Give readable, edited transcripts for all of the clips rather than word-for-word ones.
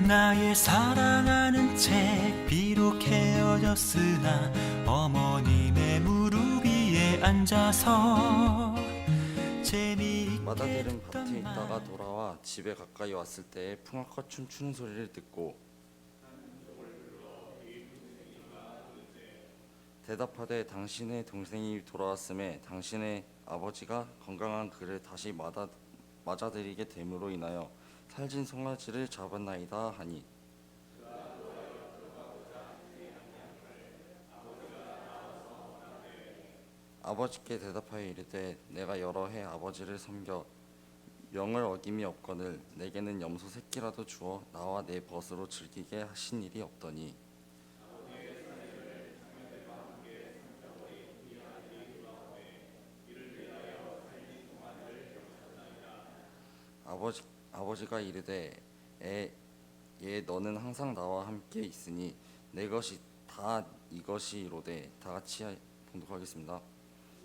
나의 사랑하는 채 비록 헤어졌으나 어머님의 무릎 위에 앉아서 마다들은 밭에 재미있던 있다가 돌아와 집에 가까이 왔을 때에 풍악과 춤추는 소리를 듣고 대답하되 당신의 동생이 돌아왔음에 당신의 아버지가 건강한 그를 다시 맞아들이게 됨으로 인하여 살진 송아지를 잡았나이다 하니 아버지께 대답하여 이르되 내가 여러 해 아버지를 섬겨 명을 어김이 없거늘 내게는 염소 새끼라도 주어 나와 내 벗으로 즐기게 하신 일이 없더니 아버지가 이르되 얘 너는 항상 나와 함께 있으니 내 것이 다 이것이로되 다 같이 봉독하겠습니다.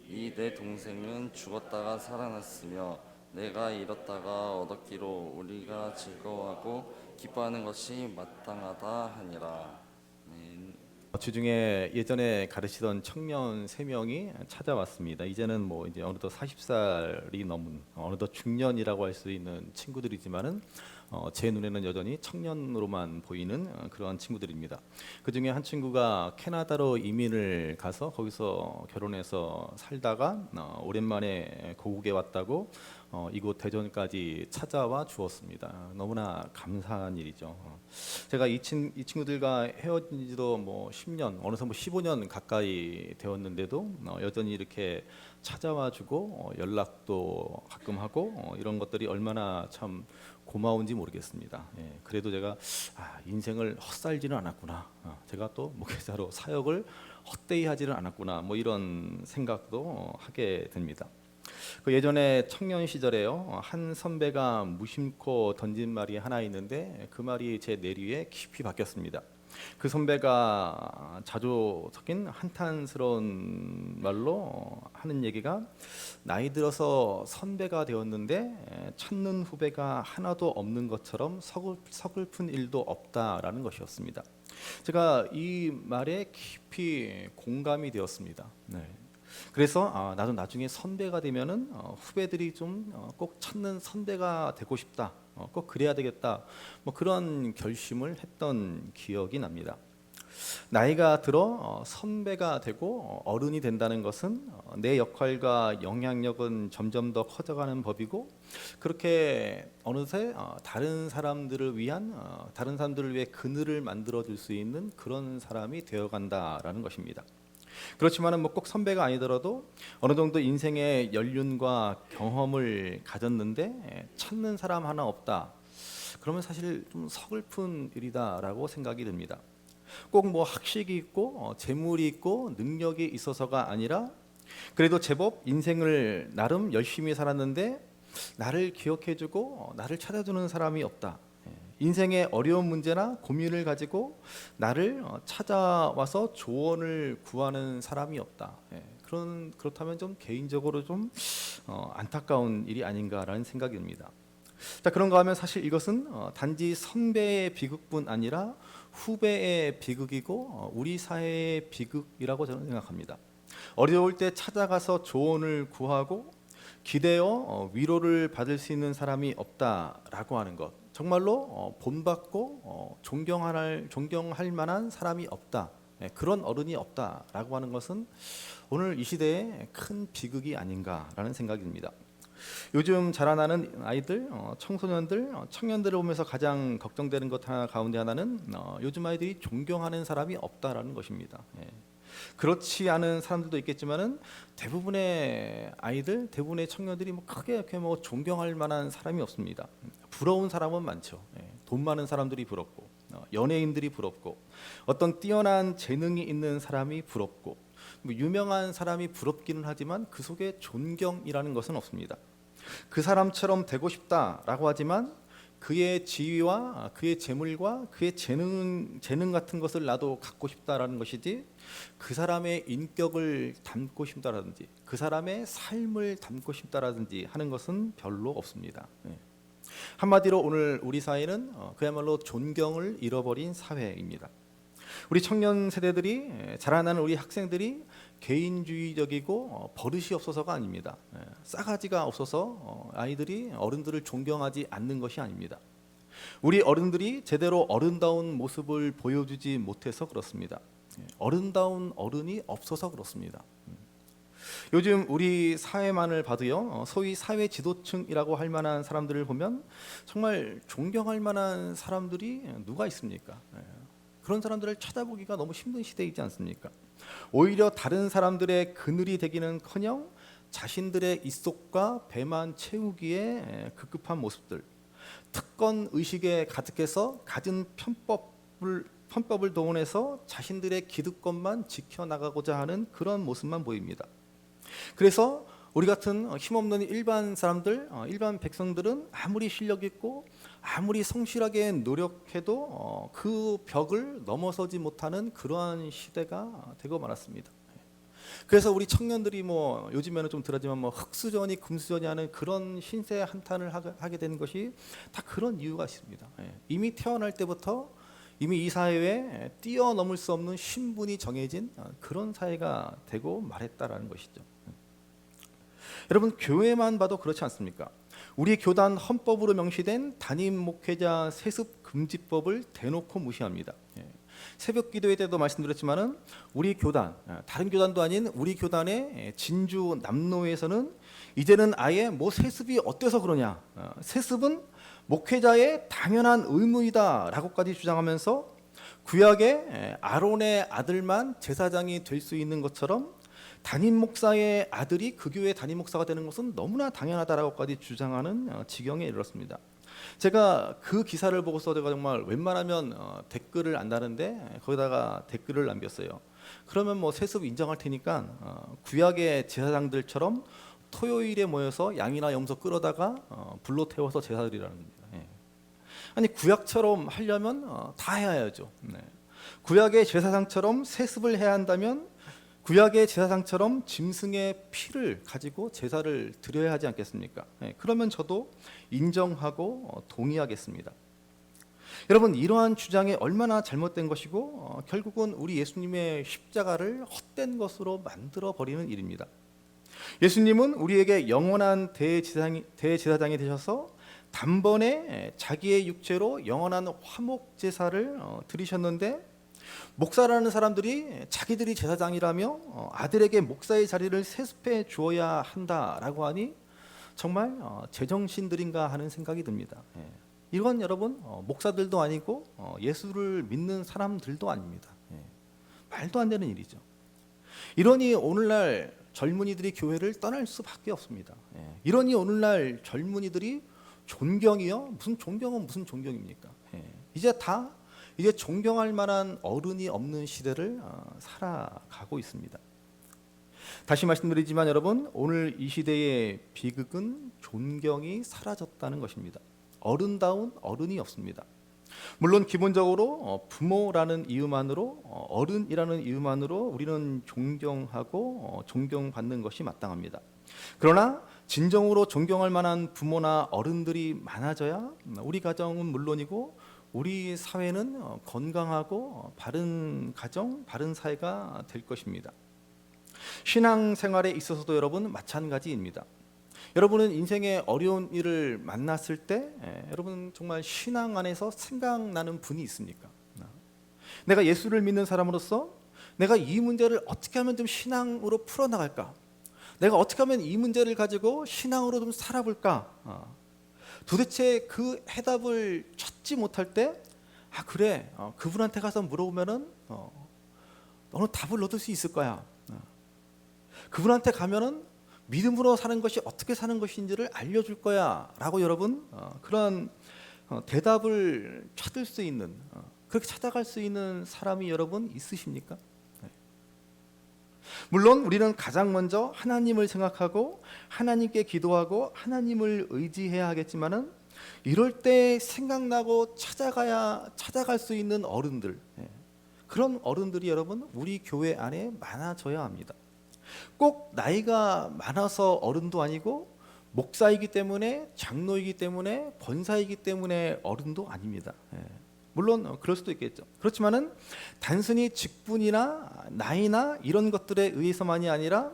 이 내 동생은 죽었다가 살아났으며 내가 잃었다가 얻었기로 우리가 즐거워하고 기뻐하는 것이 마땅하다 하니라. 아멘. 주중에 예전에 가르치던 청년 3명이 찾아왔습니다. 이제는 뭐 이제 어느덧 40살이 넘은 어느덧 중년이라고 할 수 있는 친구들이지만은 제 눈에는 여전히 청년으로만 보이는 그러한 친구들입니다. 그 중에 한 친구가 캐나다로 이민을 가서 거기서 결혼해서 살다가 오랜만에 고국에 왔다고 이곳 대전까지 찾아와 주었습니다. 너무나 감사한 일이죠. 제가 이 친구들과 헤어진 지도 뭐 10년, 어느새 뭐 15년 가까이 되었는데도 여전히 이렇게 찾아와 주고 연락도 가끔 하고 이런 것들이 얼마나 참 고마운지 모르겠습니다. 예, 그래도 제가 인생을 헛살지는 않았구나. 제가 또 목회자로 사역을 헛되이 하지는 않았구나. 뭐 이런 생각도 하게 됩니다. 그 예전에 청년 시절에요, 한 선배가 무심코 던진 말이 하나 있는데 그 말이 제 뇌리에 깊이 박혔습니다. 그 선배가 자주 섞인 한탄스러운 말로 하는 얘기가 나이 들어서 선배가 되었는데 찾는 후배가 하나도 없는 것처럼 서글픈 일도 없다라는 것이었습니다. 제가 이 말에 깊이 공감이 되었습니다. 네. 그래서 나도 나중에 선배가 되면은 후배들이 좀 꼭 찾는 선배가 되고 싶다. 꼭 그래야 되겠다. 뭐 그런 결심을 했던 기억이 납니다. 나이가 들어 선배가 되고 어른이 된다는 것은 내 역할과 영향력은 점점 더 커져가는 법이고 그렇게 어느새 다른 사람들을 위해 그늘을 만들어 줄 수 있는 그런 사람이 되어간다라는 것입니다. 그렇지만은 뭐 꼭 선배가 아니더라도 어느 정도 인생의 연륜과 경험을 가졌는데 찾는 사람 하나 없다. 그러면 사실 좀 서글픈 일이다라고 생각이 듭니다. 꼭 뭐 학식이 있고 재물이 있고 능력이 있어서가 아니라 그래도 제법 인생을 나름 열심히 살았는데 나를 기억해주고 나를 찾아주는 사람이 없다. 인생의 어려운 문제나 고민을 가지고 나를 찾아와서 조언을 구하는 사람이 없다. 그렇다면 좀 개인적으로 좀 안타까운 일이 아닌가라는 생각이 듭니다. 자, 그런가 하면 사실 이것은 단지 선배의 비극뿐 아니라 후배의 비극이고 우리 사회의 비극이라고 저는 생각합니다. 어려울 때 찾아가서 조언을 구하고 기대어 위로를 받을 수 있는 사람이 없다라고 하는 것, 정말로 본받고 존경할 만한 사람이 없다, 그런 어른이 없다라고 하는 것은 오늘 이 시대의 큰 비극이 아닌가라는 생각이 듭니다. 요즘 자라나는 아이들, 청소년들, 청년들을 보면서 가장 걱정되는 것 가운데 하나는 요즘 아이들이 존경하는 사람이 없다라는 것입니다. 그렇지 않은 사람들도 있겠지만은 대부분의 아이들, 대부분의 청년들이 뭐 크게 이렇게 뭐 존경할 만한 사람이 없습니다. 부러운 사람은 많죠. 돈 많은 사람들이 부럽고, 연예인들이 부럽고, 어떤 뛰어난 재능이 있는 사람이 부럽고, 뭐 유명한 사람이 부럽기는 하지만 그 속에 존경이라는 것은 없습니다. 그 사람처럼 되고 싶다라고 하지만 그의 지위와 그의 재물과 그의 재능 같은 것을 나도 갖고 싶다라는 것이지 그 사람의 인격을 담고 싶다라든지 그 사람의 삶을 담고 싶다라든지 하는 것은 별로 없습니다. 한마디로 오늘 우리 사회는 그야말로 존경을 잃어버린 사회입니다. 우리 청년 세대들이 자라나는 우리 학생들이 개인주의적이고 버릇이 없어서가 아닙니다. 싸가지가 없어서 아이들이 어른들을 존경하지 않는 것이 아닙니다. 우리 어른들이 제대로 어른다운 모습을 보여주지 못해서 그렇습니다. 어른다운 어른이 없어서 그렇습니다. 요즘 우리 사회만을 봐도요, 소위 사회 지도층이라고 할 만한 사람들을 보면 정말 존경할 만한 사람들이 누가 있습니까? 그런 사람들을 찾아보기가 너무 힘든 시대이지 않습니까? 오히려 다른 사람들의 그늘이 되기는커녕 자신들의 입속과 배만 채우기에 급급한 모습들, 특권 의식에 가득해서 갖은 편법을 동원해서 자신들의 기득권만 지켜나가고자 하는 그런 모습만 보입니다. 그래서 우리 같은 힘없는 일반 사람들, 일반 백성들은 아무리 실력 있고 아무리 성실하게 노력해도 그 벽을 넘어서지 못하는 그러한 시대가 되고 말았습니다. 그래서 우리 청년들이 뭐 요즘에는 좀 덜하지만 뭐 흙수저니 금수저니 하는 그런 신세 한탄을 하게 되는 것이 다 그런 이유가 있습니다. 이미 태어날 때부터 이미 이 사회에 뛰어넘을 수 없는 신분이 정해진 그런 사회가 되고 말했다라는 것이죠. 여러분, 교회만 봐도 그렇지 않습니까? 우리 교단 헌법으로 명시된 담임 목회자 세습 금지법을 대놓고 무시합니다. 새벽 기도회 때도 말씀드렸지만은 우리 교단, 다른 교단도 아닌 우리 교단의 진주 남로에서는 이제는 아예 뭐 세습이 어때서 그러냐, 세습은 목회자의 당연한 의무이다라고까지 주장하면서 구약의 아론의 아들만 제사장이 될 수 있는 것처럼 담임 목사의 아들이 그 교회 담임 목사가 되는 것은 너무나 당연하다라고까지 주장하는 지경에 이르렀습니다. 제가 그 기사를 보고서 제가 정말 웬만하면 댓글을 안 다는데 거기다가 댓글을 남겼어요. 그러면 뭐 세습 인정할 테니까 구약의 제사장들처럼 토요일에 모여서 양이나 염소 끌어다가 불로 태워서 제사 드리라는 겁니다. 아니, 구약처럼 하려면 다 해야죠. 구약의 제사장처럼 세습을 해야 한다면 구약의 제사장처럼 짐승의 피를 가지고 제사를 드려야 하지 않겠습니까? 그러면 저도 인정하고 동의하겠습니다. 여러분, 이러한 주장이 얼마나 잘못된 것이고 결국은 우리 예수님의 십자가를 헛된 것으로 만들어 버리는 일입니다. 예수님은 우리에게 영원한 대제사장이 되셔서 단번에 자기의 육체로 영원한 화목 제사를 드리셨는데, 목사라는 사람들이 자기들이 제사장이라며 아들에게 목사의 자리를 세습해 주어야 한다라고 하니 정말 제정신들인가 하는 생각이 듭니다. 이건 여러분 목사들도 아니고 예수를 믿는 사람들도 아닙니다. 말도 안 되는 일이죠. 이러니 오늘날 젊은이들이 교회를 떠날 수밖에 없습니다. 이러니 오늘날 젊은이들이 존경이요? 무슨 존경은 무슨 존경입니까? 이제 존경할 만한 어른이 없는 시대를 살아가고 있습니다. 다시 말씀드리지만 여러분, 오늘 이 시대의 비극은 존경이 사라졌다는 것입니다. 어른다운 어른이 없습니다. 물론 기본적으로 부모라는 이유만으로, 어른이라는 이유만으로 우리는 존경하고 존경받는 것이 마땅합니다. 그러나 진정으로 존경할 만한 부모나 어른들이 많아져야 우리 가정은 물론이고 우리 사회는 건강하고 바른 가정, 바른 사회가 될 것입니다. 신앙생활에 있어서도 여러분 마찬가지입니다. 여러분은 인생의 어려운 일을 만났을 때 여러분 정말 신앙 안에서 생각나는 분이 있습니까? 내가 예수를 믿는 사람으로서 내가 이 문제를 어떻게 하면 좀 신앙으로 풀어나갈까? 내가 어떻게 하면 이 문제를 가지고 신앙으로 좀 살아볼까? 도대체 그 해답을 찾지 못할 때, 그래, 그분한테 가서 물어보면은 너는 답을 얻을 수 있을 거야. 그분한테 가면은 믿음으로 사는 것이 어떻게 사는 것인지를 알려줄 거야라고 여러분 그런 대답을 찾을 수 있는, 그렇게 찾아갈 수 있는 사람이 여러분 있으십니까? 물론 우리는 가장 먼저 하나님을 생각하고 하나님께 기도하고 하나님을 의지해야 하겠지만은 이럴 때 생각나고 찾아갈 수 있는 어른들, 그런 어른들이 여러분 우리 교회 안에 많아져야 합니다. 꼭 나이가 많아서 어른도 아니고 목사이기 때문에, 장로이기 때문에, 권사이기 때문에 어른도 아닙니다. 물론 그럴 수도 있겠죠. 그렇지만은 단순히 직분이나 나이나 이런 것들에 의해서만이 아니라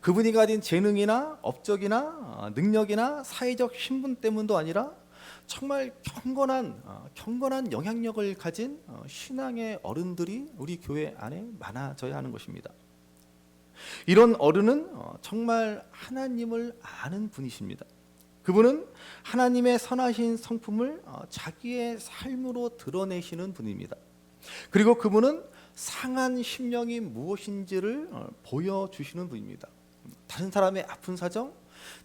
그분이 가진 재능이나 업적이나 능력이나 사회적 신분 때문도 아니라 정말 경건한 영향력을 가진 신앙의 어른들이 우리 교회 안에 많아져야 하는 것입니다. 이런 어른은 정말 하나님을 아는 분이십니다. 그분은 하나님의 선하신 성품을 자기의 삶으로 드러내시는 분입니다. 그리고 그분은 상한 심령이 무엇인지를 보여주시는 분입니다. 다른 사람의 아픈 사정,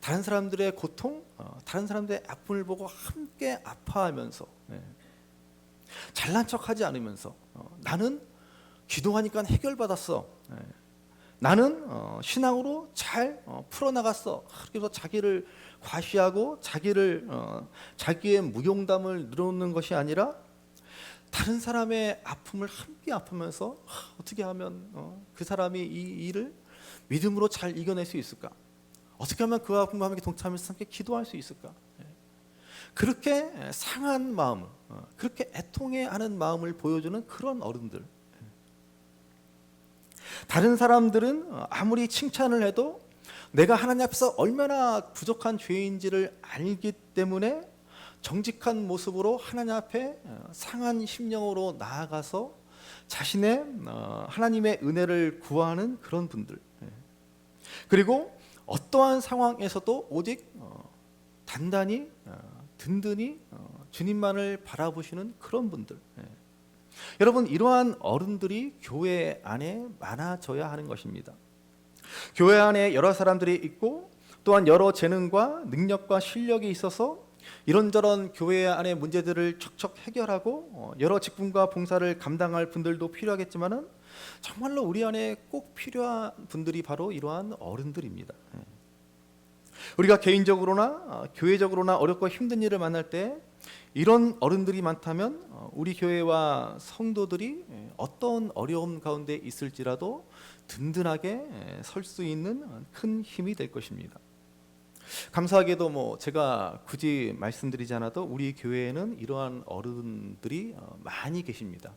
다른 사람들의 고통, 다른 사람들의 아픔을 보고 함께 아파하면서 잘난 척하지 않으면서 나는 기도하니까 해결받았어, 나는 신앙으로 잘 풀어나갔어, 그래서 자기를 과시하고 자기의 무용담을 늘어놓는 것이 아니라 다른 사람의 아픔을 함께 아프면서 어떻게 하면 그 사람이 이 일을 믿음으로 잘 이겨낼 수 있을까? 어떻게 하면 그 아픔과 함께 동참해서 함께 기도할 수 있을까? 그렇게 상한 마음, 그렇게 애통해하는 마음을 보여주는 그런 어른들. 다른 사람들은 아무리 칭찬을 해도 내가 하나님 앞에서 얼마나 부족한 죄인지를 알기 때문에 정직한 모습으로 하나님 앞에 상한 심령으로 나아가서 자신의 하나님의 은혜를 구하는 그런 분들. 그리고 어떠한 상황에서도 오직 단단히 든든히 주님만을 바라보시는 그런 분들. 여러분, 이러한 어른들이 교회 안에 많아져야 하는 것입니다. 교회 안에 여러 사람들이 있고 또한 여러 재능과 능력과 실력이 있어서 이런저런 교회 안의 문제들을 척척 해결하고 여러 직분과 봉사를 감당할 분들도 필요하겠지만은 정말로 우리 안에 꼭 필요한 분들이 바로 이러한 어른들입니다. 우리가 개인적으로나 교회적으로나 어렵고 힘든 일을 만날 때 이런 어른들이 많다면 우리 교회와 성도들이 어떤 어려움 가운데 있을지라도 든든하게 설 수 있는 큰 힘이 될 것입니다. 감사하게도 제가 굳이 말씀드리지 않아도 우리 교회에는 이러한 어른들이 많이 계십니다.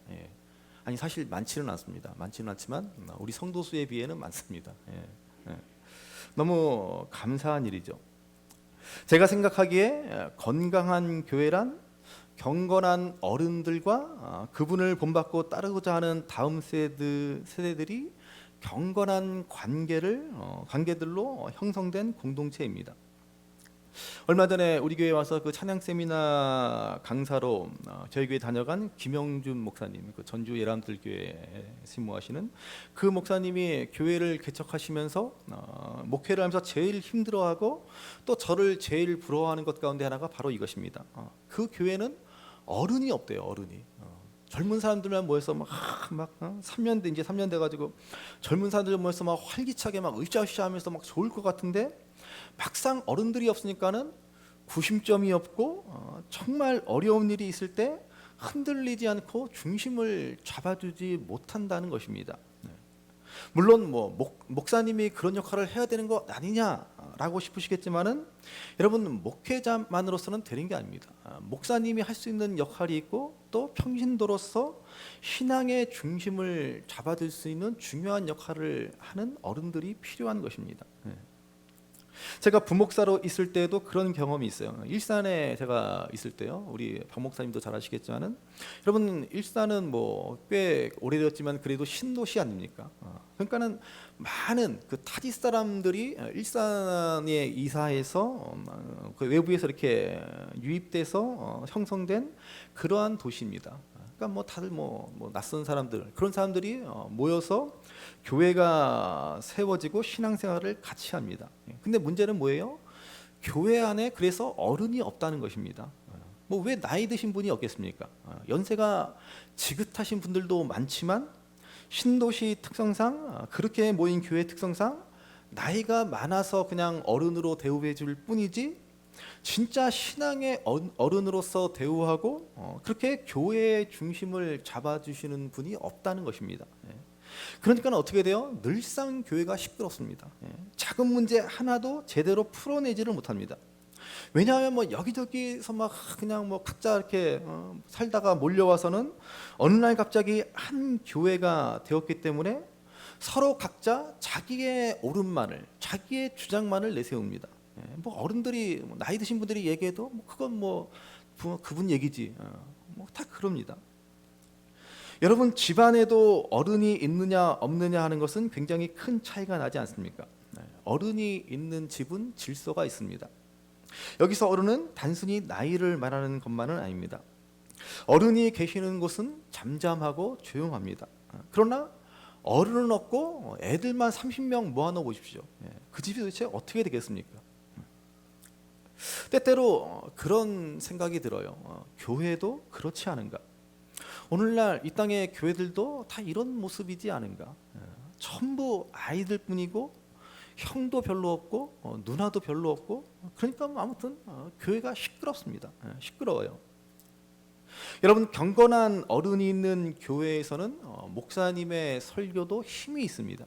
아니, 사실 많지는 않습니다. 많지는 않지만 우리 성도 수에 비해는 많습니다. 너무 감사한 일이죠. 제가 생각하기에 건강한 교회란 경건한 어른들과 그분을 본받고 따르고자 하는 다음 세대들이 경건한 관계들로 형성된 공동체입니다. 얼마 전에 우리 교회에 와서 그 찬양 세미나 강사로 저희 교회 다녀간 김영준 목사님, 그 전주 예람들교회에 심무하시는 그 목사님이 교회를 개척하시면서 목회를 하면서 제일 힘들어하고 또 저를 제일 부러워하는 것 가운데 하나가 바로 이것입니다. 그 교회는 어른이 없대요. 어른이. 젊은 사람들만 모여서 막 3년 돼가지고 젊은 사람들 모여서 막 활기차게 막 으쌰으쌰하면서 막 좋을 것 같은데 막상 어른들이 없으니까는 구심점이 없고 정말 어려운 일이 있을 때 흔들리지 않고 중심을 잡아주지 못한다는 것입니다. 물론 목사님이 그런 역할을 해야 되는 거 아니냐라고 싶으시겠지만은 여러분, 목회자만으로서는 되는 게 아닙니다. 목사님이 할 수 있는 역할이 있고 또 평신도로서 신앙의 중심을 잡아줄 수 있는 중요한 역할을 하는 어른들이 필요한 것입니다. 제가 부목사로 있을 때도 그런 경험이 있어요. 일산에 제가 있을 때요. 우리 박 목사님도 잘 아시겠지만은 여러분, 일산은 꽤 오래되었지만 그래도 신도시 아닙니까? 그러니까는 많은 그 타지 사람들이 일산에 이사해서 그 외부에서 이렇게 유입돼서 형성된 그러한 도시입니다. 그러니까 다들 낯선 사람들, 그런 사람들이 모여서 교회가 세워지고 신앙생활을 같이 합니다. 근데 문제는 뭐예요? 교회 안에 그래서 어른이 없다는 것입니다. 왜 나이 드신 분이 없겠습니까? 연세가 지긋하신 분들도 많지만 신도시 특성상, 그렇게 모인 교회 특성상 나이가 많아서 그냥 어른으로 대우해 줄 뿐이지 진짜 신앙의 어른으로서 대우하고 그렇게 교회의 중심을 잡아주시는 분이 없다는 것입니다. 그러니까 어떻게 돼요? 늘상 교회가 시끄럽습니다. 작은 문제 하나도 제대로 풀어내지를 못합니다. 왜냐하면 뭐 여기저기서 막 그냥 뭐 각자 이렇게 살다가 몰려와서는 어느 날 갑자기 한 교회가 되었기 때문에 서로 각자 자기의 옳은만을, 자기의 주장만을 내세웁니다. 뭐 어른들이 나이 드신 분들이 얘기해도 뭐 그건 뭐 그분 얘기지, 뭐 다 그럽니다. 여러분, 집안에도 어른이 있느냐 없느냐 하는 것은 굉장히 큰 차이가 나지 않습니까? 어른이 있는 집은 질서가 있습니다. 여기서 어른은 단순히 나이를 말하는 것만은 아닙니다. 어른이 계시는 곳은 잠잠하고 조용합니다. 그러나 어른은 없고 애들만 30명 모아놓아 보십시오. 그 집이 도대체 어떻게 되겠습니까? 때때로 그런 생각이 들어요. 교회도 그렇지 않은가? 오늘날 이 땅의 교회들도 다 이런 모습이지 않은가? 전부 아이들 뿐이고 형도 별로 없고 누나도 별로 없고, 그러니까 아무튼 교회가 시끄럽습니다. 시끄러워요. 여러분, 경건한 어른이 있는 교회에서는 목사님의 설교도 힘이 있습니다.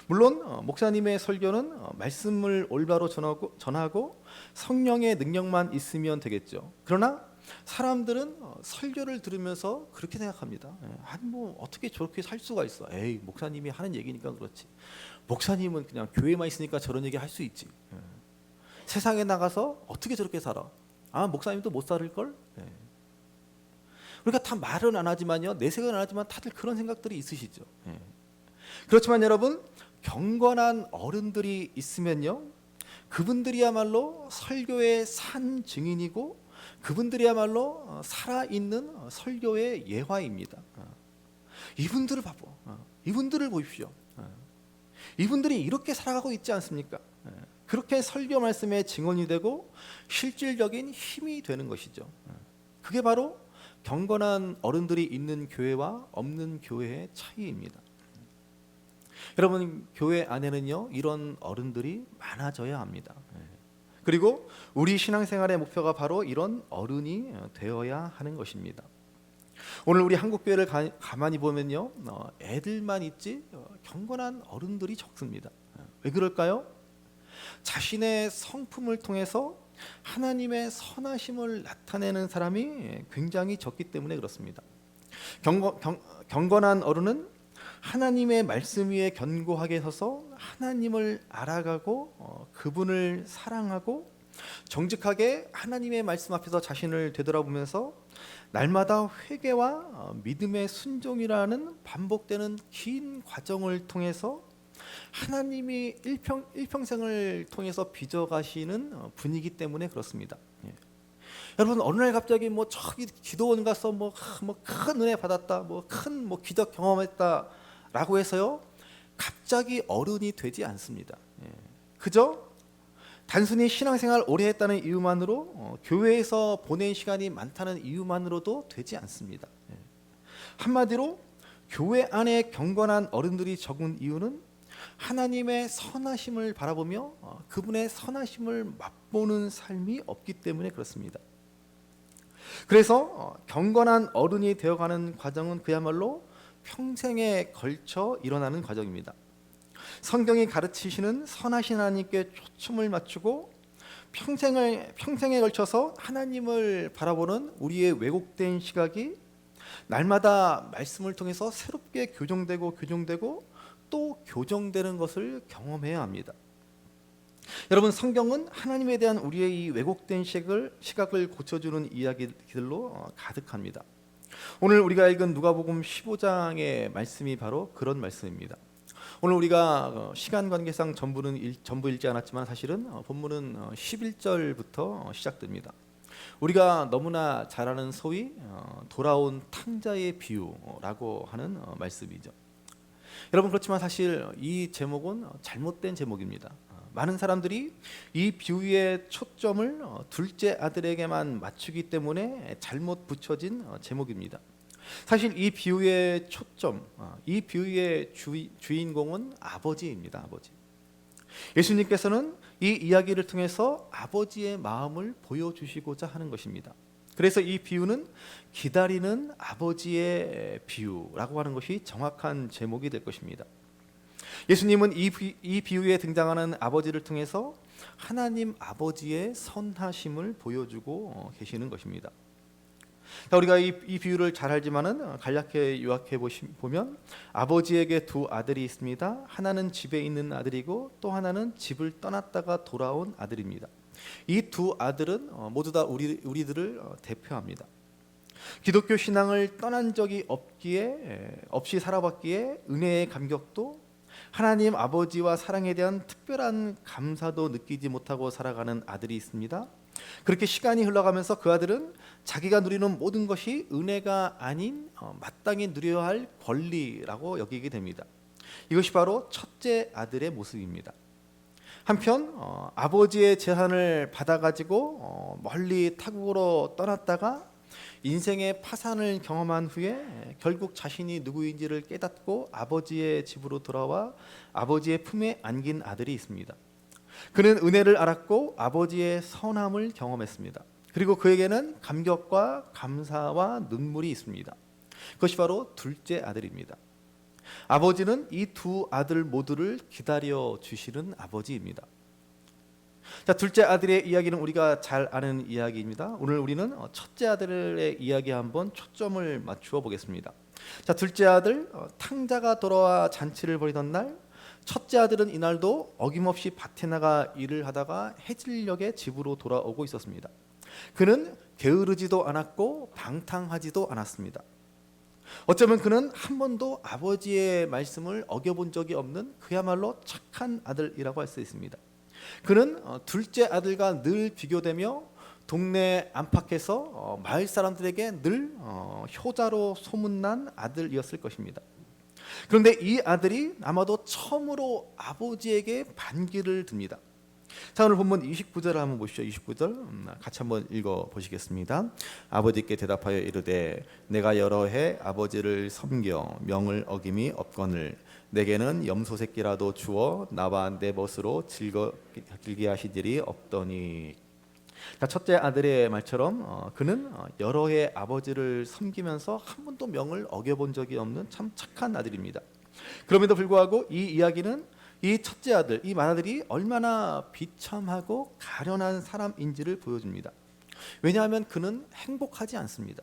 물론 목사님의 설교는 말씀을 올바로 전하고 성령의 능력만 있으면 되겠죠. 그러나 사람들은 설교를 들으면서 그렇게 생각합니다. 아니 뭐 어떻게 저렇게 살 수가 있어? 에이, 목사님이 하는 얘기니까 그렇지. 목사님은 그냥 교회만 있으니까 저런 얘기 할 수 있지. 세상에 나가서 어떻게 저렇게 살아? 아, 목사님도 못 살을 걸? 그러니까 다 말은 안 하지만요, 내색은 안 하지만 다들 그런 생각들이 있으시죠. 그렇지만 여러분, 경건한 어른들이 있으면요, 그분들이야말로 설교의 산 증인이고 그분들이야말로 살아있는 설교의 예화입니다. 이분들을 이분들을 보십시오. 이분들이 이렇게 살아가고 있지 않습니까? 그렇게 설교 말씀의 증언이 되고 실질적인 힘이 되는 것이죠. 그게 바로 경건한 어른들이 있는 교회와 없는 교회의 차이입니다. 여러분, 교회 안에는요, 이런 어른들이 많아져야 합니다. 그리고 우리 신앙생활의 목표가 바로 이런 어른이 되어야 하는 것입니다. 오늘 우리 한국교회를 가만히 보면요, 애들만 있지 경건한 어른들이 적습니다. 왜 그럴까요? 자신의 성품을 통해서 하나님의 선하심을 나타내는 사람이 굉장히 적기 때문에 그렇습니다. 경건한 어른은 하나님의 말씀 위에 견고하게 서서 하나님을 알아가고 그분을 사랑하고 정직하게 하나님의 말씀 앞에서 자신을 되돌아보면서 날마다 회개와 믿음의 순종이라는 반복되는 긴 과정을 통해서 하나님이 일평생을 통해서 빚어가시는 분이기 때문에 그렇습니다. 여러분, 어느 날 갑자기 뭐 저기 기도원 가서 뭐 큰 은혜 받았다, 뭐 큰 기적 경험했다라고 해서요, 갑자기 어른이 되지 않습니다. 그저 단순히 신앙생활 오래 했다는 이유만으로 교회에서 보낸 시간이 많다는 이유만으로도 되지 않습니다. 한마디로 교회 안에 경건한 어른들이 적은 이유는 하나님의 선하심을 바라보며 그분의 선하심을 맛보는 삶이 없기 때문에 그렇습니다. 그래서 경건한 어른이 되어가는 과정은 그야말로 평생에 걸쳐 일어나는 과정입니다. 성경이 가르치시는 선하신 하나님께 초점을 맞추고 평생에 걸쳐서 하나님을 바라보는 우리의 왜곡된 시각이 날마다 말씀을 통해서 새롭게 교정되고 또 교정되는 것을 경험해야 합니다. 여러분, 성경은 하나님에 대한 우리의 이 왜곡된 시각을 고쳐주는 이야기들로 가득합니다. 오늘 우리가 읽은 누가복음 15장의 말씀이 바로 그런 말씀입니다. 오늘 우리가 시간 관계상 전부 읽지 않았지만 사실은 본문은 11절부터 시작됩니다. 우리가 너무나 잘 아는 소위 돌아온 탕자의 비유라고 하는 말씀이죠. 여러분, 그렇지만 사실 이 제목은 잘못된 제목입니다. 많은 사람들이 이 비유의 초점을 둘째 아들에게만 맞추기 때문에 잘못 붙여진 제목입니다. 사실 이 비유의 초점, 이 비유의 주인공은 아버지입니다. 아버지. 예수님께서는 이 이야기를 통해서 아버지의 마음을 보여주시고자 하는 것입니다. 그래서 이 비유는 기다리는 아버지의 비유라고 하는 것이 정확한 제목이 될 것입니다. 예수님은 이 비유에 등장하는 아버지를 통해서 하나님 아버지의 선하심을 보여주고 계시는 것입니다. 자, 우리가 이 비유를 잘 알지만은 간략히 요약해 보면 아버지에게 두 아들이 있습니다. 하나는 집에 있는 아들이고 또 하나는 집을 떠났다가 돌아온 아들입니다. 이 두 아들은 모두 다 우리들을 대표합니다. 기독교 신앙을 떠난 적이 없이 살아봤기에 은혜의 감격도 하나님 아버지와 사랑에 대한 특별한 감사도 느끼지 못하고 살아가는 아들이 있습니다. 그렇게 시간이 흘러가면서 그 아들은 자기가 누리는 모든 것이 은혜가 아닌 마땅히 누려야 할 권리라고 여기게 됩니다. 이것이 바로 첫째 아들의 모습입니다. 한편 아버지의 재산을 받아가지고 멀리 타국으로 떠났다가 인생의 파산을 경험한 후에 결국 자신이 누구인지를 깨닫고 아버지의 집으로 돌아와 아버지의 품에 안긴 아들이 있습니다. 그는 은혜를 알았고 아버지의 선함을 경험했습니다. 그리고 그에게는 감격과 감사와 눈물이 있습니다. 그것이 바로 둘째 아들입니다. 아버지는 이 두 아들 모두를 기다려 주시는 아버지입니다. 자, 둘째 아들의 이야기는 우리가 잘 아는 이야기입니다. 오늘 우리는 첫째 아들의 이야기에 한번 초점을 맞추어 보겠습니다. 자, 둘째 아들 탕자가 돌아와 잔치를 벌이던 날, 첫째 아들은 이날도 어김없이 밭에 나가 일을 하다가 해질녘에 집으로 돌아오고 있었습니다. 그는 게으르지도 않았고 방탕하지도 않았습니다. 어쩌면 그는 한 번도 아버지의 말씀을 어겨본 적이 없는 그야말로 착한 아들이라고 할 수 있습니다. 그는 둘째 아들과 늘 비교되며 동네 안팎에서 마을 사람들에게 늘 효자로 소문난 아들이었을 것입니다. 그런데 이 아들이 아마도 처음으로 아버지에게 반기를 듭니다. 자, 오늘 본문 29절을 한번 보시죠. 29절 같이 한번 읽어 보시겠습니다. 아버지께 대답하여 이르되 내가 여러 해 아버지를 섬겨 명을 어김이 없거늘 내게는 염소 새끼라도 주어 나와 내 벗으로 즐기게 하실 일이 없더니. 자, 첫째 아들의 말처럼 그는 여러 해 아버지를 섬기면서 한 번도 명을 어겨본 적이 없는 참 착한 아들입니다. 그럼에도 불구하고 이 이야기는 이 첫째 아들, 이 맏아들이 얼마나 비참하고 가련한 사람인지를 보여줍니다. 왜냐하면 그는 행복하지 않습니다.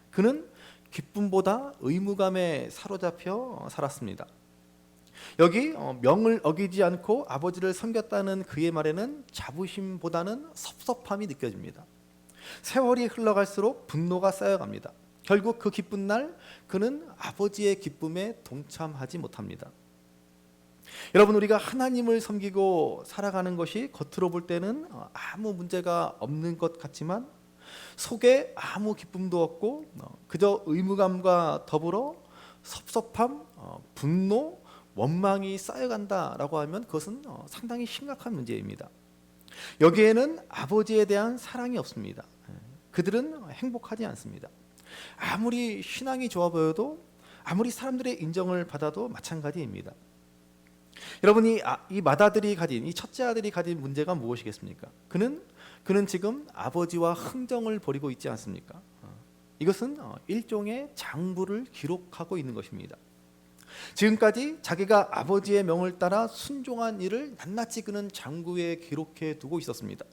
그는 기쁨보다 의무감에 사로잡혀 살았습니다. 여기 명을 어기지 않고 아버지를 섬겼다는 그의 말에는 자부심보다는 섭섭함이 느껴집니다. 세월이 흘러갈수록 분노가 쌓여갑니다. 결국 그 기쁜 날 그는 아버지의 기쁨에 동참하지 못합니다. 여러분, 우리가 하나님을 섬기고 살아가는 것이 겉으로 볼 때는 아무 문제가 없는 것 같지만 속에 아무 기쁨도 없고 그저 의무감과 더불어 섭섭함, 분노, 원망이 쌓여간다라고 하면 그것은 상당히 심각한 문제입니다. 여기에는 아버지에 대한 사랑이 없습니다. 그들은 행복하지 않습니다. 아무리 신앙이 좋아 보여도 아무리 사람들의 인정을 받아도 마찬가지입니다. 여러분이 이 맏아들이 가진 이 첫째 아들이 가진 문제가 무엇이겠습니까? 그는 지금 아버지와 흥정을 벌이고 있지 않습니까? 이것은 일종의 장부를 기록하고 있는 것입니다. 지금까지 자기가 아버지의 명을 따라 순종한 일을 낱낱이 그는 장부에 기록해 두고 있었습니다.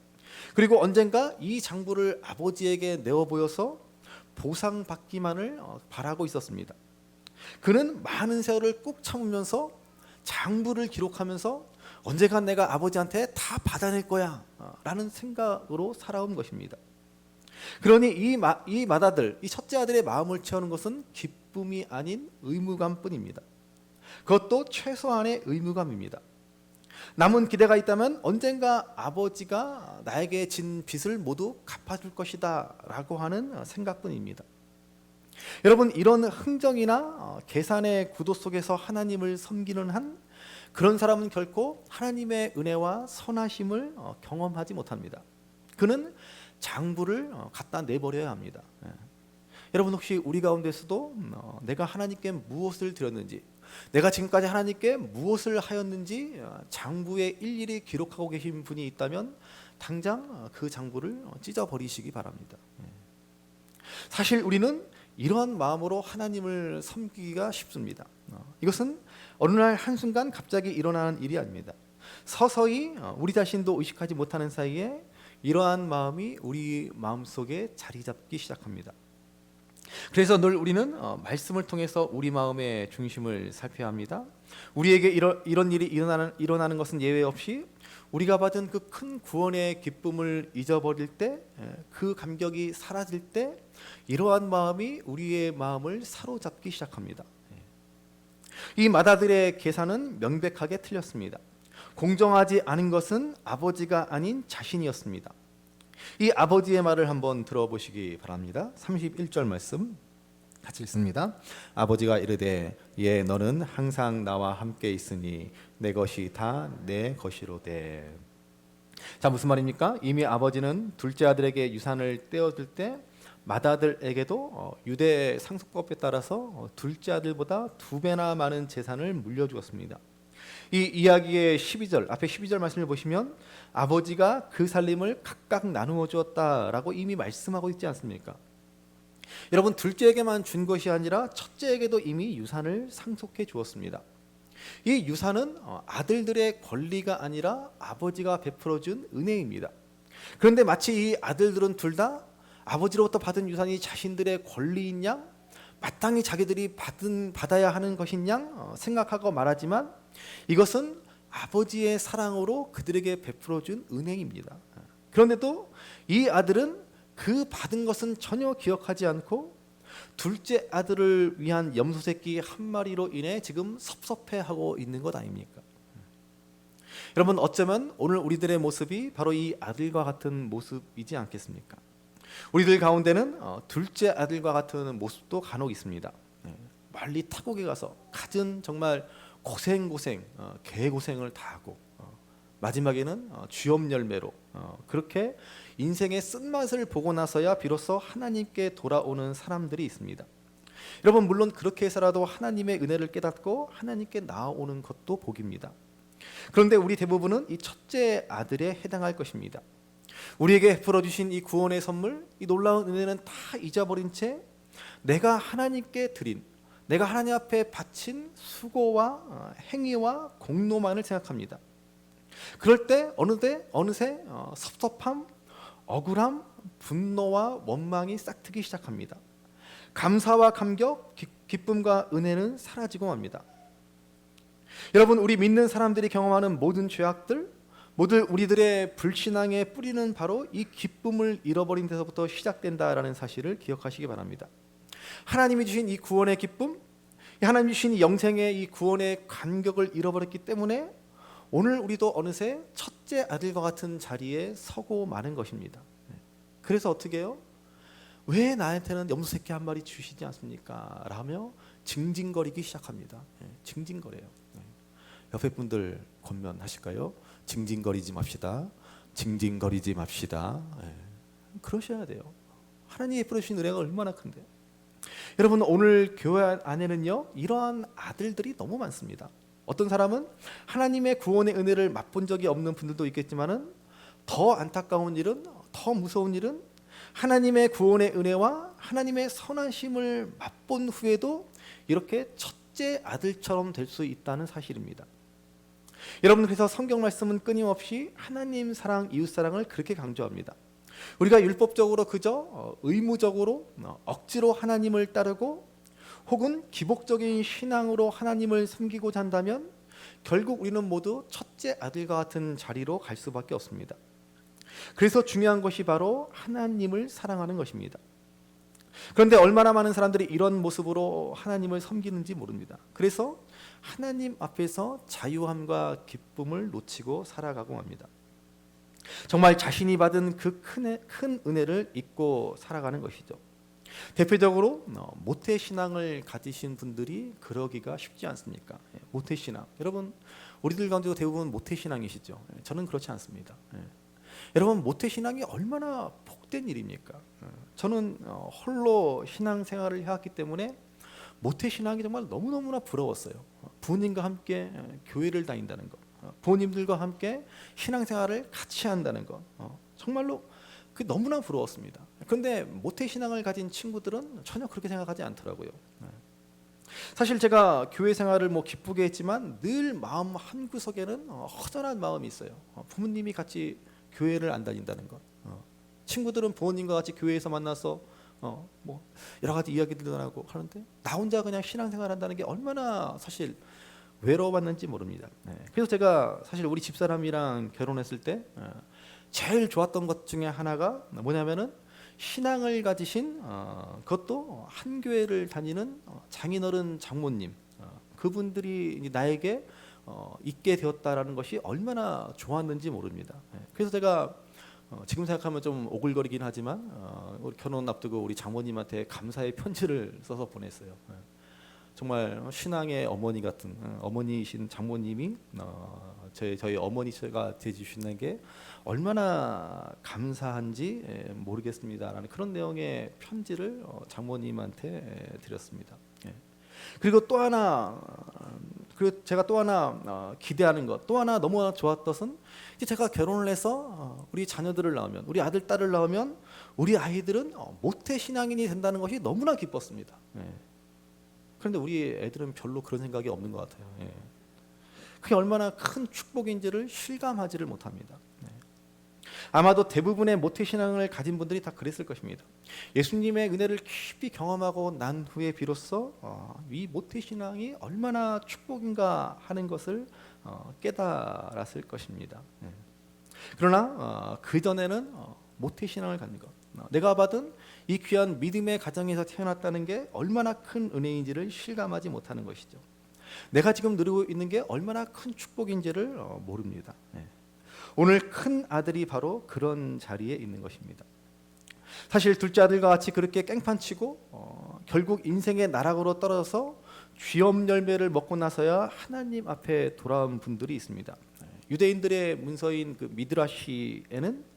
그리고 언젠가 이 장부를 아버지에게 내어 보여서 보상받기만을 바라고 있었습니다. 그는 많은 세월을 꾹 참으면서 장부를 기록하면서 언젠가 내가 아버지한테 다 받아낼 거야 라는 생각으로 살아온 것입니다. 그러니 이 맏아들, 이 첫째 아들의 마음을 채우는 것은 기쁨이 아닌 의무감뿐입니다. 그것도 최소한의 의무감입니다. 남은 기대가 있다면 언젠가 아버지가 나에게 진 빚을 모두 갚아줄 것이다 라고 하는 생각뿐입니다. 여러분, 이런 흥정이나 계산의 구도 속에서 하나님을 섬기는 한 그런 사람은 결코 하나님의 은혜와 선하심을 경험하지 못합니다. 그는 장부를 갖다 내버려야 합니다. 여러분, 혹시 우리 가운데서도 내가 하나님께 무엇을 드렸는지, 내가 지금까지 하나님께 무엇을 하였는지 장부에 일일이 기록하고 계신 분이 있다면 당장 그 장부를 찢어버리시기 바랍니다. 사실 우리는 이러한 마음으로 하나님을 섬기기가 쉽습니다. 이것은 어느 날 한순간 갑자기 일어나는 일이 아닙니다. 서서히 우리 자신도 의식하지 못하는 사이에 이러한 마음이 우리 마음속에 자리 잡기 시작합니다. 그래서 늘 우리는 말씀을 통해서 우리 마음의 중심을 살펴야 합니다. 우리에게 이런 일이 일어나는 것은 예외 없이 우리가 받은 그 큰 구원의 기쁨을 잊어버릴 때, 그 감격이 사라질 때 이러한 마음이 우리의 마음을 사로잡기 시작합니다. 이 마다들의 계산은 명백하게 틀렸습니다. 공정하지 않은 것은 아버지가 아닌 자신이었습니다. 이 아버지의 말을 한번 들어보시기 바랍니다. 31절 말씀 같이 읽습니다. 아버지가 이르되 예 너는 항상 나와 함께 있으니 내 것이 다 내 것이로되. 자, 무슨 말입니까? 이미 아버지는 둘째 아들에게 유산을 떼어줄 때 맏아들에게도 유대 상속법에 따라서 둘째 아들보다 2배나 많은 재산을 물려주었습니다. 이 이야기의 12절, 앞에 12절 말씀을 보시면 아버지가 그 살림을 각각 나누어 주었다라고 이미 말씀하고 있지 않습니까? 여러분, 둘째에게만 준 것이 아니라 첫째에게도 이미 유산을 상속해 주었습니다. 이 유산은 아들들의 권리가 아니라 아버지가 베풀어 준 은혜입니다. 그런데 마치 이 아들들은 둘 다 아버지로부터 받은 유산이 자신들의 권리인 양, 마땅히 자기들이 받아야 하는 것인 양 생각하고 말하지만 이것은 아버지의 사랑으로 그들에게 베풀어 준 은혜입니다. 그런데도 이 아들은 그 받은 것은 전혀 기억하지 않고 둘째 아들을 위한 염소 새끼 한 마리로 인해 지금 섭섭해하고 있는 것 아닙니까? 여러분, 어쩌면 오늘 우리들의 모습이 바로 이 아들과 같은 모습이지 않겠습니까? 우리들 가운데는 둘째 아들과 같은 모습도 간혹 있습니다. 멀리 타국에 가서 갖은 정말 고생 개고생을 다 하고 마지막에는 쥐업 열매로 그렇게 인생의 쓴맛을 보고 나서야 비로소 하나님께 돌아오는 사람들이 있습니다. 여러분, 물론 그렇게 해서라도 하나님의 은혜를 깨닫고 하나님께 나아오는 것도 복입니다. 그런데 우리 대부분은 이 첫째 아들에 해당할 것입니다. 우리에게 베풀어 주신 이 구원의 선물, 이 놀라운 은혜는 다 잊어버린 채 내가 하나님께 드린, 내가 하나님 앞에 바친 수고와 행위와 공로만을 생각합니다. 그럴 때 어느새 섭섭함, 억울함, 분노와 원망이 싹트기 시작합니다. 감사와 감격, 기쁨과 은혜는 사라지고 맙니다. 여러분, 우리 믿는 사람들이 경험하는 모든 죄악들, 모두 우리들의 불신앙의 뿌리는 바로 이 기쁨을 잃어버린 데서부터 시작된다라는 사실을 기억하시기 바랍니다. 하나님이 주신 이 구원의 기쁨, 하나님이 주신 이 영생의 이 구원의 감격을 잃어버렸기 때문에 오늘 우리도 어느새 첫째 아들과 같은 자리에 서고 마는 것입니다. 그래서 어떻게 해요? 왜 나한테는 염소 새끼 한 마리 주시지 않습니까? 라며 징징거리기 시작합니다. 징징거려요. 옆에 분들 권면하실까요? 징징거리지 맙시다. 징징거리지 맙시다. 그러셔야 돼요. 하나님이 베풀어 주신 은혜가 얼마나 큰데. 여러분, 오늘 교회 안에는요 이러한 아들들이 너무 많습니다. 어떤 사람은 하나님의 구원의 은혜를 맛본 적이 없는 분들도 있겠지만은 더 안타까운 일은, 더 무서운 일은 하나님의 구원의 은혜와 하나님의 선하심을 맛본 후에도 이렇게 첫째 아들처럼 될 수 있다는 사실입니다. 여러분, 그래서 성경 말씀은 끊임없이 하나님 사랑, 이웃 사랑을 그렇게 강조합니다. 우리가 율법적으로 그저 의무적으로 억지로 하나님을 따르고 혹은 기복적인 신앙으로 하나님을 섬기고자 한다면 결국 우리는 모두 첫째 아들과 같은 자리로 갈 수밖에 없습니다. 그래서 중요한 것이 바로 하나님을 사랑하는 것입니다. 그런데 얼마나 많은 사람들이 이런 모습으로 하나님을 섬기는지 모릅니다. 그래서 하나님 앞에서 자유함과 기쁨을 놓치고 살아가고 합니다. 정말 자신이 받은 그 큰 은혜를 잊고 살아가는 것이죠. 대표적으로 모태신앙을 가지신 분들이 그러기가 쉽지 않습니까? 모태신앙, 여러분 우리들 가운데도 대부분 모태신앙이시죠. 저는 그렇지 않습니다. 여러분, 모태신앙이 얼마나 복된 일입니까? 저는 홀로 신앙생활을 해왔기 때문에 모태신앙이 정말 너무너무나 부러웠어요. 부모님과 함께 교회를 다닌다는 것, 부모님들과 함께 신앙생활을 같이 한다는 것, 정말로 그게 너무나 부러웠습니다. 그런데 모태신앙을 가진 친구들은 전혀 그렇게 생각하지 않더라고요. 사실 제가 교회 생활을 뭐 기쁘게 했지만 늘 마음 한구석에는 허전한 마음이 있어요. 부모님이 같이 교회를 안 다닌다는 것, 친구들은 부모님과 같이 교회에서 만나서 뭐 여러 가지 이야기들도 하고 하는데 나 혼자 그냥 신앙생활한다는 게 얼마나 사실 외로웠는지 모릅니다. 그래서 제가 사실 우리 집사람이랑 결혼했을 때 제일 좋았던 것 중에 하나가 뭐냐면은 신앙을 가지신 그것도 한 교회를 다니는 장인어른 장모님, 그분들이 이제 나에게 있게 되었다라는 것이 얼마나 좋았는지 모릅니다. 그래서 제가 지금 생각하면 좀 오글거리긴 하지만 우리 결혼 앞두고 우리 장모님한테 감사의 편지를 써서 보냈어요. 정말 신앙의 어머니 같은 어머니이신 장모님이 저희 어머니가 되주시는 게 얼마나 감사한지 모르겠습니다라는 그런 내용의 편지를 장모님한테 드렸습니다. 그리고 또 하나, 그리고 제가 또 하나 기대하는 것, 또 하나 너무나 좋았던 것은 이제 제가 결혼을 해서 우리 자녀들을 낳으면, 우리 아들 딸을 낳으면 우리 아이들은 모태 신앙인이 된다는 것이 너무나 기뻤습니다. 그런데 우리 애들은 별로 그런 생각이 없는 것 같아요. 그게 얼마나 큰 축복인지를 실감하지를 못합니다. 아마도 대부분의 모태신앙을 가진 분들이 다 그랬을 것입니다. 예수님의 은혜를 깊이 경험하고 난 후에 비로소 이 모태신앙이 얼마나 축복인가 하는 것을 깨달았을 것입니다. 그러나 그전에는 모태신앙을 갖는 것, 내가 받은 이 귀한 믿음의 가정에서 태어났다는 게 얼마나 큰 은혜인지를 실감하지 못하는 것이죠. 내가 지금 누리고 있는 게 얼마나 큰 축복인지를 모릅니다. 오늘 큰 아들이 바로 그런 자리에 있는 것입니다. 사실 둘째 아들과 같이 그렇게 깽판치고 결국 인생의 나락으로 떨어져서 쥐엄 열매를 먹고 나서야 하나님 앞에 돌아온 분들이 있습니다. 유대인들의 문서인 그 미드라시에는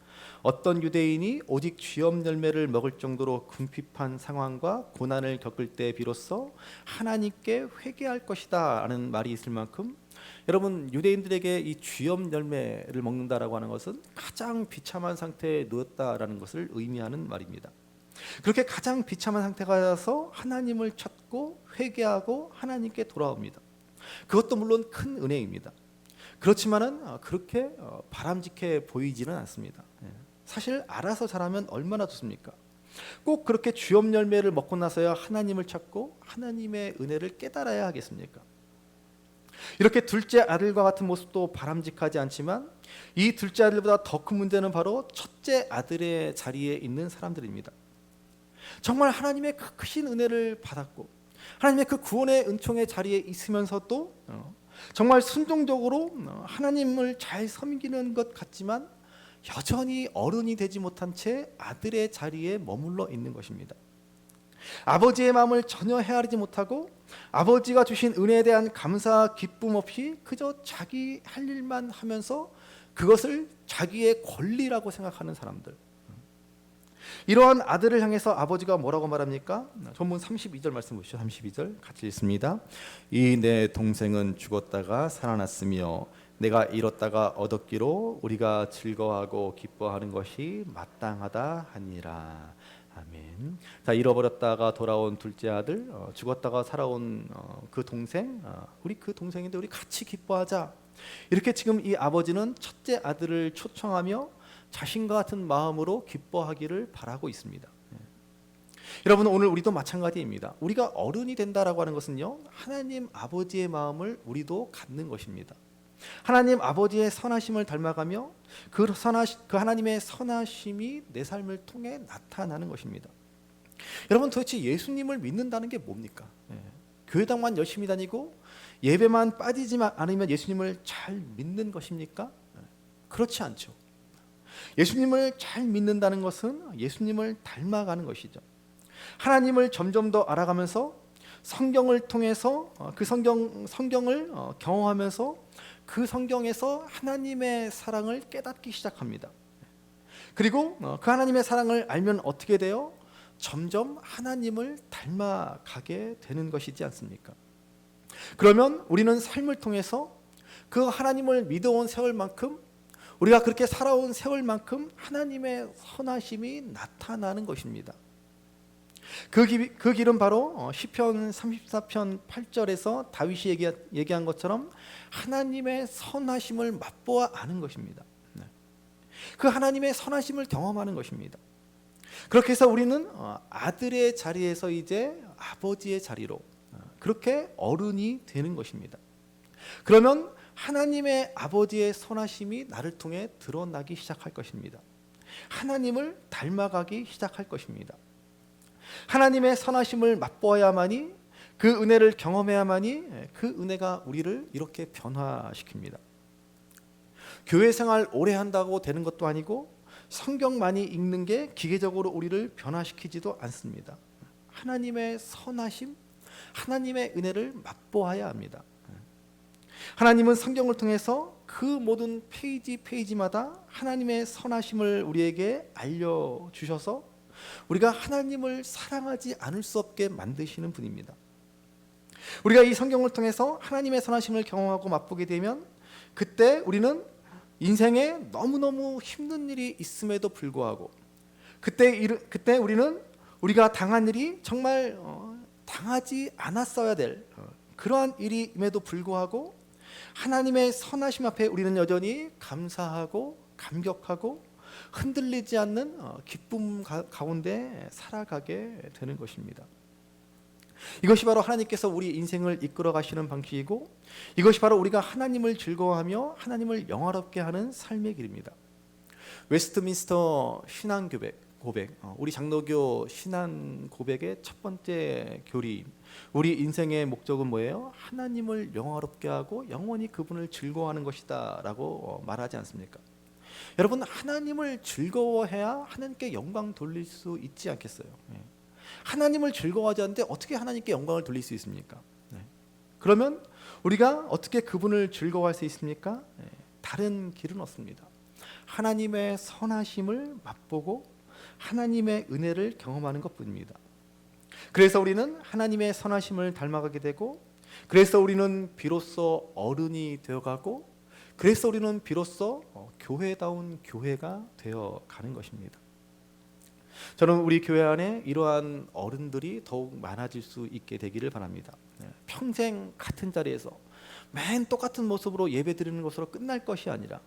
어떤 유대인이 오직 쥐엄 열매를 먹을 정도로 궁핍한 상황과 고난을 겪을 때 비로소 하나님께 회개할 것이다 라는 말이 있을 만큼, 여러분 유대인들에게 이 쥐엄 열매를 먹는다라고 하는 것은 가장 비참한 상태에 놓였다라는 것을 의미하는 말입니다. 그렇게 가장 비참한 상태가 돼서 하나님을 찾고 회개하고 하나님께 돌아옵니다. 그것도 물론 큰 은혜입니다. 그렇지만은 그렇게 바람직해 보이지는 않습니다. 사실 알아서 잘하면 얼마나 좋습니까? 꼭 그렇게 쥐엄 열매를 먹고 나서야 하나님을 찾고 하나님의 은혜를 깨달아야 하겠습니까? 이렇게 둘째 아들과 같은 모습도 바람직하지 않지만 이 둘째 아들보다 더 큰 문제는 바로 첫째 아들의 자리에 있는 사람들입니다. 정말 하나님의 그 크신 은혜를 받았고 하나님의 그 구원의 은총의 자리에 있으면서도 정말 순종적으로 하나님을 잘 섬기는 것 같지만 여전히 어른이 되지 못한 채 아들의 자리에 머물러 있는 것입니다. 아버지의 마음을 전혀 헤아리지 못하고 아버지가 주신 은혜에 대한 감사 기쁨 없이 그저 자기 할 일만 하면서 그것을 자기의 권리라고 생각하는 사람들, 이러한 아들을 향해서 아버지가 뭐라고 말합니까? 전문 32절 말씀 보시죠. 32절 같이 읽습니다. 이 내 동생은 죽었다가 살아났으며 내가 잃었다가 얻었기로 우리가 즐거워하고 기뻐하는 것이 마땅하다 하니라. 아멘. 자, 잃어버렸다가 돌아온 둘째 아들, 죽었다가 살아온 그 동생, 우리 그 동생인데 우리 같이 기뻐하자. 이렇게 지금 이 아버지는 첫째 아들을 초청하며 자신과 같은 마음으로 기뻐하기를 바라고 있습니다. 여러분, 오늘 우리도 마찬가지입니다. 우리가 어른이 된다라고 하는 것은요, 하나님 아버지의 마음을 우리도 갖는 것입니다. 하나님 아버지의 선하심을 닮아가며 그 하나님의 선하심이 내 삶을 통해 나타나는 것입니다. 여러분, 도대체 예수님을 믿는다는 게 뭡니까? 교회당만 열심히 다니고 예배만 빠지지 않으면 예수님을 잘 믿는 것입니까? 그렇지 않죠. 예수님을 잘 믿는다는 것은 예수님을 닮아가는 것이죠. 하나님을 점점 더 알아가면서 성경을 통해서 그 성경을 경험하면서 그 성경에서 하나님의 사랑을 깨닫기 시작합니다. 그리고 그 하나님의 사랑을 알면 어떻게 돼요? 점점 하나님을 닮아가게 되는 것이지 않습니까? 그러면 우리는 삶을 통해서 그 하나님을 믿어온 세월만큼 우리가 그렇게 살아온 세월만큼 하나님의 선하심이 나타나는 것입니다. 그 길은 바로 시편 34편 8절에서 다윗이 얘기한 것처럼 하나님의 선하심을 맛보아 아는 것입니다. 그 하나님의 선하심을 경험하는 것입니다. 그렇게 해서 우리는 아들의 자리에서 이제 아버지의 자리로 그렇게 어른이 되는 것입니다. 그러면 하나님의 아버지의 선하심이 나를 통해 드러나기 시작할 것입니다. 하나님을 닮아가기 시작할 것입니다. 하나님의 선하심을 맛보아야만이 그 은혜를 경험해야만이 그 은혜가 우리를 이렇게 변화시킵니다. 교회 생활 오래 한다고 되는 것도 아니고 성경 많이 읽는 게 기계적으로 우리를 변화시키지도 않습니다. 하나님의 선하심, 하나님의 은혜를 맛보아야 합니다. 하나님은 성경을 통해서 그 모든 페이지마다 하나님의 선하심을 우리에게 알려주셔서 우리가 하나님을 사랑하지 않을 수 없게 만드시는 분입니다. 우리가 이 성경을 통해서 하나님의 선하심을 경험하고 맛보게 되면 그때 우리는 인생에 너무너무 힘든 일이 있음에도 불구하고 그때 우리는 우리가 당한 일이 정말 당하지 않았어야 될 그러한 일임에도 불구하고 하나님의 선하심 앞에 우리는 여전히 감사하고 감격하고 흔들리지 않는 기쁨 가운데 살아가게 되는 것입니다. 이것이 바로 하나님께서 우리 인생을 이끌어 가시는 방식이고 이것이 바로 우리가 하나님을 즐거워하며 하나님을 영화롭게 하는 삶의 길입니다. 웨스트민스터 신앙 고백, 우리 장로교 신앙 고백의 첫 번째 교리, 우리 인생의 목적은 뭐예요? 하나님을 영화롭게 하고 영원히 그분을 즐거워하는 것이다 라고 말하지 않습니까? 여러분, 하나님을 즐거워해야 하나님께 영광 돌릴 수 있지 않겠어요? 하나님을 즐거워하지 않는데 어떻게 하나님께 영광을 돌릴 수 있습니까? 그러면 우리가 어떻게 그분을 즐거워할 수 있습니까? 다른 길은 없습니다. 하나님의 선하심을 맛보고 하나님의 은혜를 경험하는 것뿐입니다. 그래서 우리는 하나님의 선하심을 닮아가게 되고 그래서 우리는 비로소 어른이 되어가고 그래서 우리는 비로소 교회다운 교회가 되어가는 것입니다. 저는 우리 교회 안에 이러한 어른들이 더욱 많아질 수 있게 되기를 바랍니다. 평생 같은 자리에서 맨 똑같은 모습으로 예배드리는 것으로 끝날 것이 아니라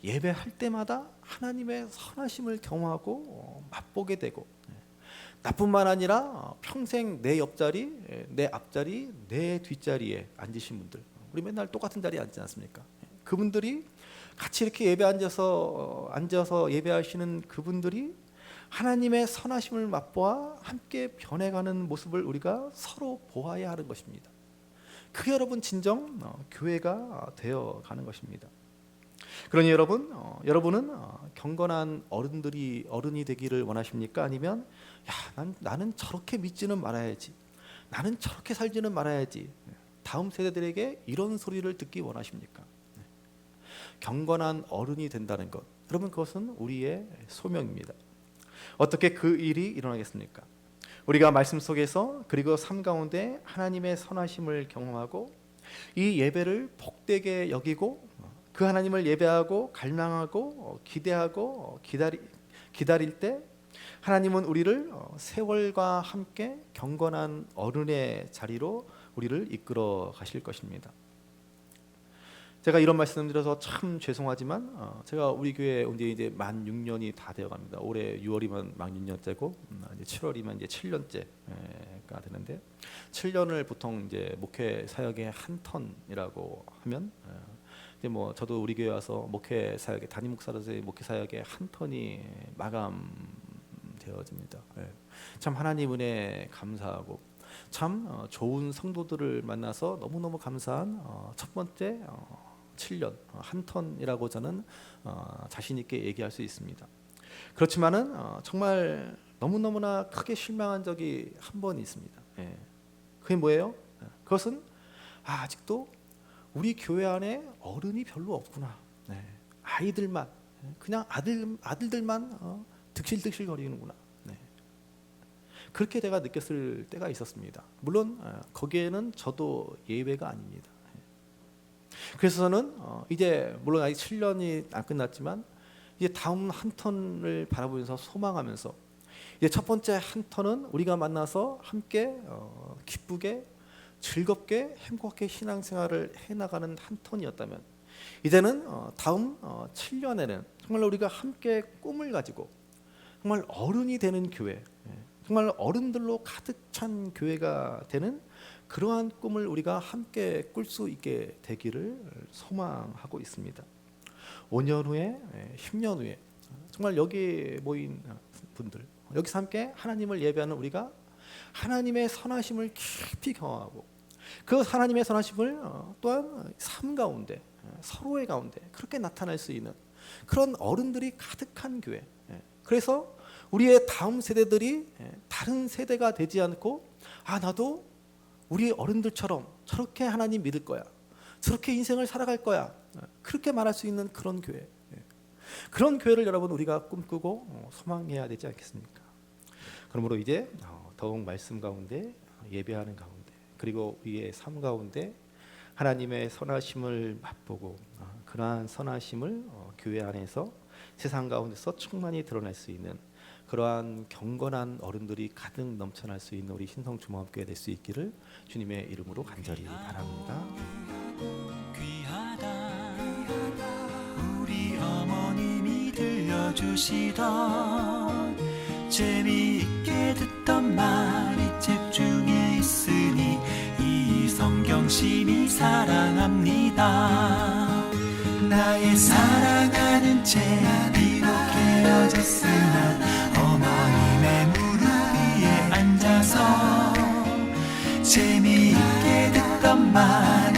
예배할 때마다 하나님의 선하심을 경험하고 맛보게 되고 나뿐만 아니라 평생 내 옆자리, 내 앞자리, 내 뒷자리에 앉으신 분들, 우리 맨날 똑같은 자리에 앉지 않습니까? 그분들이 같이 이렇게 예배 앉아서 예배하시는 그분들이 하나님의 선하심을 맛보아 함께 변해가는 모습을 우리가 서로 보아야 하는 것입니다. 그게 여러분 진정 교회가 되어가는 것입니다. 그러니 여러분은 경건한 어른이 되기를 원하십니까? 아니면 나는 저렇게 믿지는 말아야지, 나는 저렇게 살지는 말아야지, 다음 세대들에게 이런 소리를 듣기 원하십니까? 경건한 어른이 된다는 것, 여러분 그것은 우리의 소명입니다. 어떻게 그 일이 일어나겠습니까? 우리가 말씀 속에서 그리고 삶 가운데 하나님의 선하심을 경험하고 이 예배를 복되게 여기고 그 하나님을 예배하고 갈망하고 기대하고 기다릴 때 하나님은 우리를 세월과 함께 경건한 어른의 자리로 우리를 이끌어 가실 것입니다. 제가 이런 말씀드려서 참 죄송하지만 제가 우리 교회 온 지 이제 만 6년이 다 되어갑니다. 올해 6월이면 만 6년째고 이제 7월이면 이제 7년째가 되는데 7년을 보통 이제 목회 사역의 한 턴이라고 하면 이제 뭐 저도 우리 교회 와서 목회 사역의 담임 목사로서의 목회 사역의 한 턴이 마감되어집니다. 참 하나님 은혜 감사하고 참 좋은 성도들을 만나서 너무너무 감사한 첫 번째 7년 한 턴이라고 저는 자신 있게 얘기할 수 있습니다. 그렇지만은 정말 너무너무나 크게 실망한 적이 한 번 있습니다. 그게 뭐예요? 그것은 아직도 우리 교회 안에 어른이 별로 없구나. 아이들만 그냥 아들들만 득실득실 거리는구나. 그렇게 제가 느꼈을 때가 있었습니다. 물론 거기에는 저도 예외가 아닙니다. 그래서는 이제 물론 아직 7년이 안 끝났지만 이제 다음 한 턴을 바라보면서 소망하면서 이제 첫 번째 한 턴은 우리가 만나서 함께 기쁘게 즐겁게 행복하게 신앙생활을 해나가는 한 턴이었다면 이제는 다음 7년에는 정말 우리가 함께 꿈을 가지고 정말 어른이 되는 교회, 정말 어른들로 가득 찬 교회가 되는 그러한 꿈을 우리가 함께 꿀 수 있게 되기를 소망하고 있습니다. 5년 후에 10년 후에 정말 여기 모인 분들 여기서 함께 하나님을 예배하는 우리가 하나님의 선하심을 깊이 경험하고 그 하나님의 선하심을 또한 삶 가운데 서로의 가운데 그렇게 나타날 수 있는 그런 어른들이 가득한 교회. 그래서 우리의 다음 세대들이 다른 세대가 되지 않고 나도 우리 어른들처럼 저렇게 하나님 믿을 거야. 저렇게 인생을 살아갈 거야. 그렇게 말할 수 있는 그런 교회. 그런 교회를 여러분 우리가 꿈꾸고 소망해야 되지 않겠습니까? 그러므로 이제 더욱 말씀 가운데 예배하는 가운데 그리고 우리의 삶 가운데 하나님의 선하심을 맛보고 그러한 선하심을 교회 안에서 세상 가운데서 충만히 드러낼 수 있는 그러한 경건한 어른들이 가득 넘쳐날 수 있는 우리 신성주마업교회 될 수 있기를 주님의 이름으로 간절히 바랍니다. 귀하다 우리 어머님이 들려주시던 재미있게 듣던 말이 책 중에 있으니 이 성경심이 사랑합니다. 나의 사랑하는 책 비록 헤어졌으나 어머님의 무릎 위에 앉아서 재미있게 듣던 말